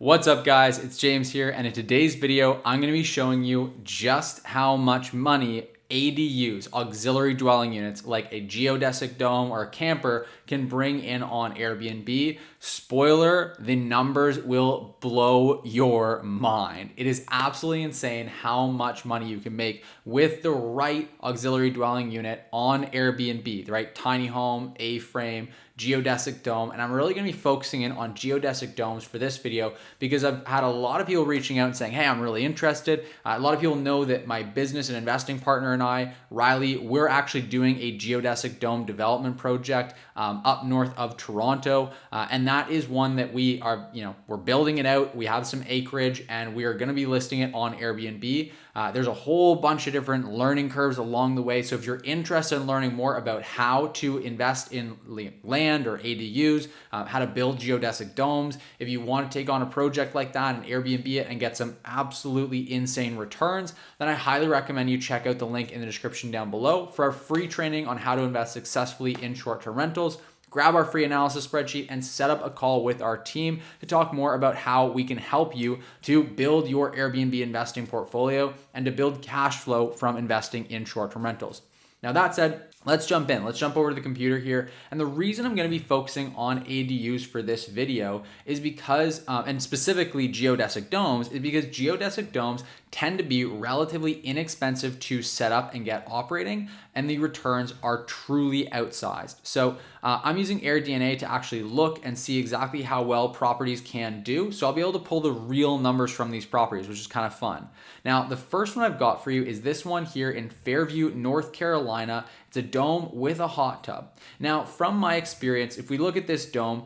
What's up guys, it's James here, and in today's video, I'm gonna be showing you just how much money ADUs, auxiliary dwelling units, like a geodesic dome or a camper can bring in on Airbnb. Spoiler, the numbers will blow your mind. It is absolutely insane how much money you can make with the right auxiliary dwelling unit on Airbnb, the right tiny home, A-frame, geodesic dome. And I'm really gonna be focusing in on geodesic domes for this video because I've had a lot of people reaching out and saying, hey, I'm really interested. A lot of people know that my business and investing partner and I, Riley, we're actually doing a geodesic dome development project up north of Toronto. And that is one that we are, we're building it out. We have some acreage and we are gonna be listing it on Airbnb. There's a whole bunch of different learning curves along the way. So if you're interested in learning more about how to invest in land or ADUs, how to build geodesic domes, if you want to take on a project like that and Airbnb it and get some absolutely insane returns, then I highly recommend you check out the link in the description down below for our free training on how to invest successfully in short-term rentals. Grab our free analysis spreadsheet and set up a call with our team to talk more about how we can help you to build your Airbnb investing portfolio and to build cash flow from investing in short-term rentals. Now that said, let's jump in. Let's jump over to the computer here. And the reason I'm going to be focusing on ADUs for this video is because, and specifically geodesic domes, is because geodesic domes tend to be relatively inexpensive to set up and get operating, and the returns are truly outsized. So I'm using AirDNA to actually look and see exactly how well properties can do. So I'll be able to pull the real numbers from these properties, which is kind of fun. Now, the first one I've got for you is this one here in Fairview, North Carolina. It's a dome with a hot tub. Now, from my experience, if we look at this dome,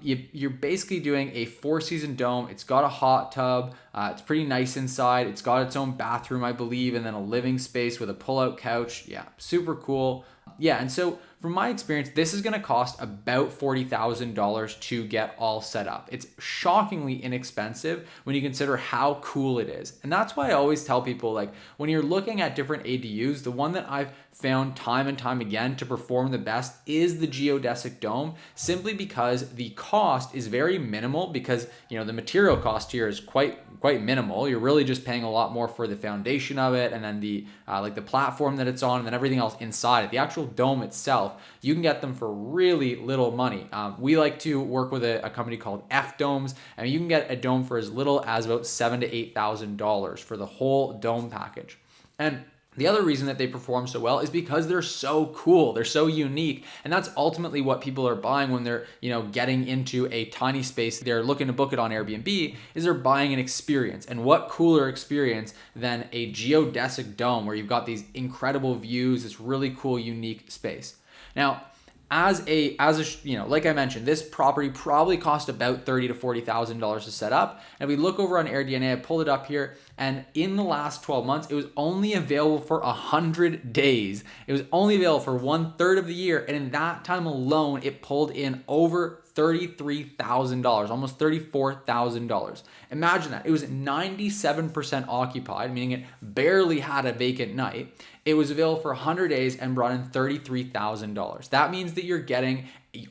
you're basically doing a 4-season dome. It's got a hot tub. It's pretty nice inside. It's got its own bathroom, I believe, and then a living space with a pull-out couch. Yeah, super cool. Yeah, and so from my experience, this is going to cost about $40,000 to get all set up. It's shockingly inexpensive when you consider how cool it is. And that's why I always tell people, like, when you're looking at different ADUs, the one that I've found time and time again to perform the best is the geodesic dome, simply because the cost is very minimal, because the material cost here is quite minimal. You're really just paying a lot more for the foundation of it, and then the like the platform that it's on, and then everything else inside it. The actual dome itself, you can get them for really little money. We like to work with a company called F Domes, and you can get a dome for as little as about $7,000 to $8,000 for the whole dome package. And the other reason that they perform so well is because they're so cool, they're so unique, and that's ultimately what people are buying when they're, getting into a tiny space. They're looking to book it on Airbnb, is they're buying an experience. And what cooler experience than a geodesic dome where you've got these incredible views, this really cool, unique space. Now, like I mentioned, this property probably cost about $30,000 to $40,000 to set up. And if we look over on AirDNA, I pulled it up here, and in the last 12 months, it was only available for 100 days. It was only available for 1/3 of the year, and in that time alone, it pulled in over $33,000, almost $34,000. Imagine that. It was 97% occupied, meaning it barely had a vacant night. It was available for 100 days and brought in $33,000. That means that you're getting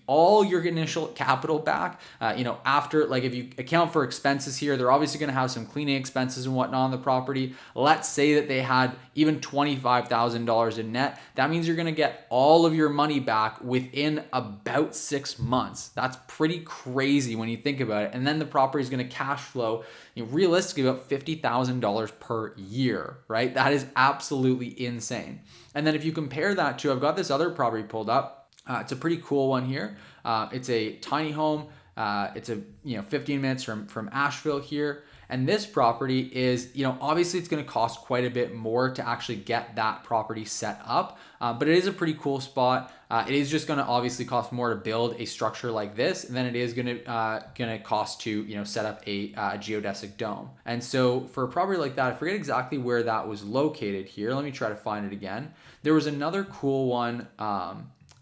all your initial capital back. After, like, if you account for expenses here, they're obviously going to have some cleaning expenses and whatnot on the property. Let's say that they had even $25,000 in net. That means you're going to get all of your money back within about 6 months. That's pretty crazy when you think about it. And then the property is going to cash flow, realistically, about $50,000 per year, right? That is absolutely insane. And then if you compare that to, I've got this other property pulled up. It's a pretty cool one here. It's a tiny home. It's 15 minutes from Asheville here. And this property is, obviously it's going to cost quite a bit more to actually get that property set up. But it is a pretty cool spot. It is just going to obviously cost more to build a structure like this than it is going to cost to, set up a geodesic dome. And so for a property like that, I forget exactly where that was located here. Let me try to find it again. There was another cool one.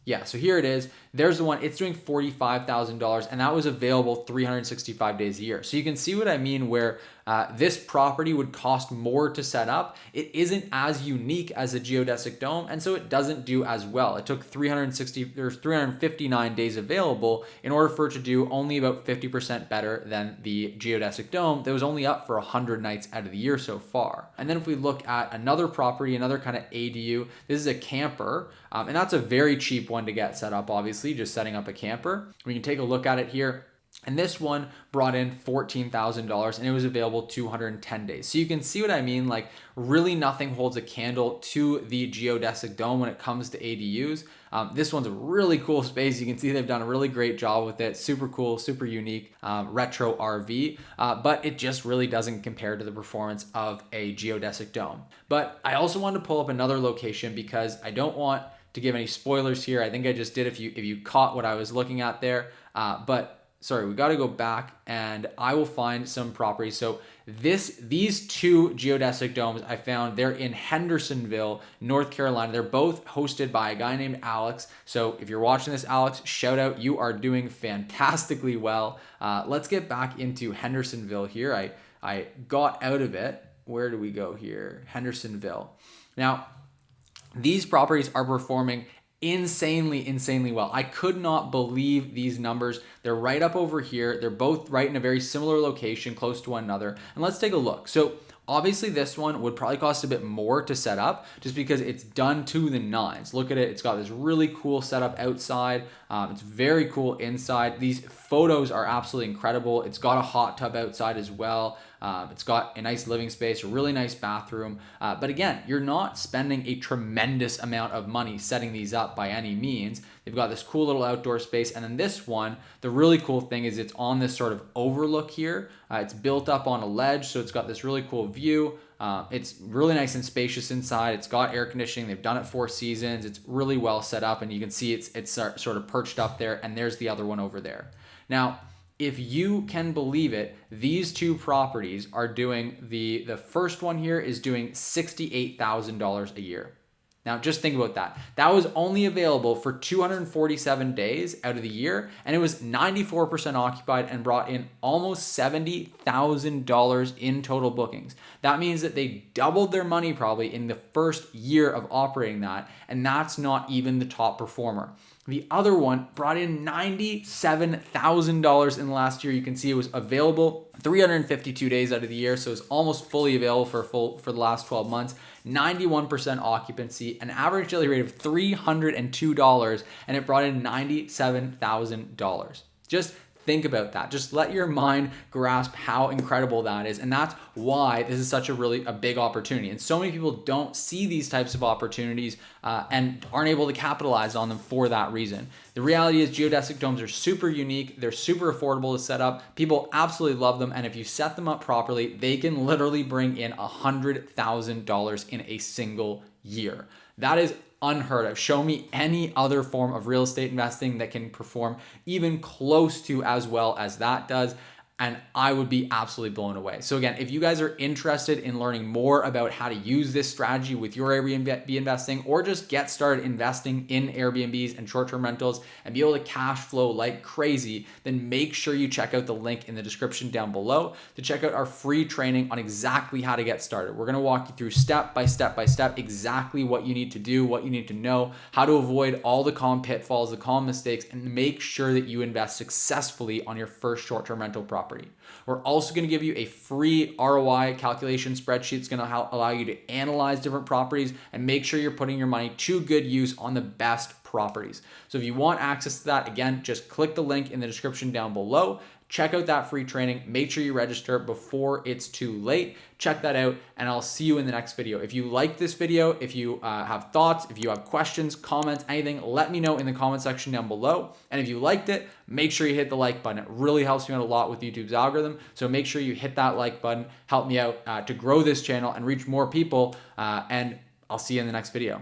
Yeah, so here it is. There's the one, it's doing $45,000, and that was available 365 days a year. So you can see what I mean where this property would cost more to set up. It isn't as unique as a geodesic dome, and so it doesn't do as well. It took 359 days available in order for it to do only about 50% better than the geodesic dome that was only up for 100 nights out of the year so far. And then if we look at another property, another kind of ADU, this is a camper, and that's a very cheap one to get set up, obviously, just setting up a camper. We can take a look at it here. And this one brought in $14,000 and it was available 210 days. So you can see what I mean, like really nothing holds a candle to the geodesic dome when it comes to ADUs. This one's a really cool space. You can see they've done a really great job with it. Super cool, super unique, retro RV, but it just really doesn't compare to the performance of a geodesic dome. But I also wanted to pull up another location because I don't want to give any spoilers here. I think I just did if you caught what I was looking at there, but sorry, we got to go back and I will find some properties. So these two geodesic domes I found, they're in Hendersonville, North Carolina. They're both hosted by a guy named Alex. So if you're watching this, Alex, shout out. You are doing fantastically well. Let's get back into Hendersonville here. I got out of it. Where do we go here? Hendersonville. Now, these properties are performing insanely well. I could not believe these numbers. They're right up over here. They're both right in a very similar location, close to one another. And let's take a look. So obviously this one would probably cost a bit more to set up just because it's done to the nines. Look at it. It's got this really cool setup outside. It's very cool inside. These photos are absolutely incredible. It's got a hot tub outside as well. It's got a nice living space, a really nice bathroom. But again, you're not spending a tremendous amount of money setting these up by any means. They've got this cool little outdoor space. And then this one, the really cool thing is it's on this sort of overlook here. It's built up on a ledge, so it's got this really cool view. It's really nice and spacious inside. It's got air conditioning. They've done it 4 seasons. It's really well set up, and you can see it's sort of perched up there, and there's the other one over there. Now, if you can believe it, these two properties are doing, the first one here is doing $68,000 a year. Now, just think about that. That was only available for 247 days out of the year, and it was 94% occupied and brought in almost $70,000 in total bookings. That means that they doubled their money probably in the first year of operating that, and that's not even the top performer. The other one brought in $97,000 in the last year. You can see it was available 352 days out of the year, so it's almost fully available for the last 12 months. 91% occupancy, an average daily rate of $302, and it brought in $97,000. Just think about that. Just let your mind grasp how incredible that is. And that's why this is such a big opportunity. And so many people don't see these types of opportunities and aren't able to capitalize on them for that reason. The reality is geodesic domes are super unique. They're super affordable to set up. People absolutely love them. And if you set them up properly, they can literally bring in $100,000 in a single year. That is unheard of. Show me any other form of real estate investing that can perform even close to as well as that does, and I would be absolutely blown away. So again, if you guys are interested in learning more about how to use this strategy with your Airbnb investing, or just get started investing in Airbnbs and short-term rentals and be able to cash flow like crazy, then make sure you check out the link in the description down below to check out our free training on exactly how to get started. We're gonna walk you through step by step exactly what you need to do, what you need to know, how to avoid all the common pitfalls, the common mistakes, and make sure that you invest successfully on your first short-term rental property. We're also going to give you a free ROI calculation spreadsheet. It's going to allow you to analyze different properties and make sure you're putting your money to good use on the best properties. So if you want access to that, again, just click the link in the description down below. Check out that free training. Make sure you register before it's too late. Check that out, and I'll see you in the next video. If you like this video, if you have thoughts, if you have questions, comments, anything, let me know in the comment section down below. And if you liked it, make sure you hit the like button. It really helps me out a lot with YouTube's algorithm. So make sure you hit that like button. Help me out to grow this channel and reach more people. And I'll see you in the next video.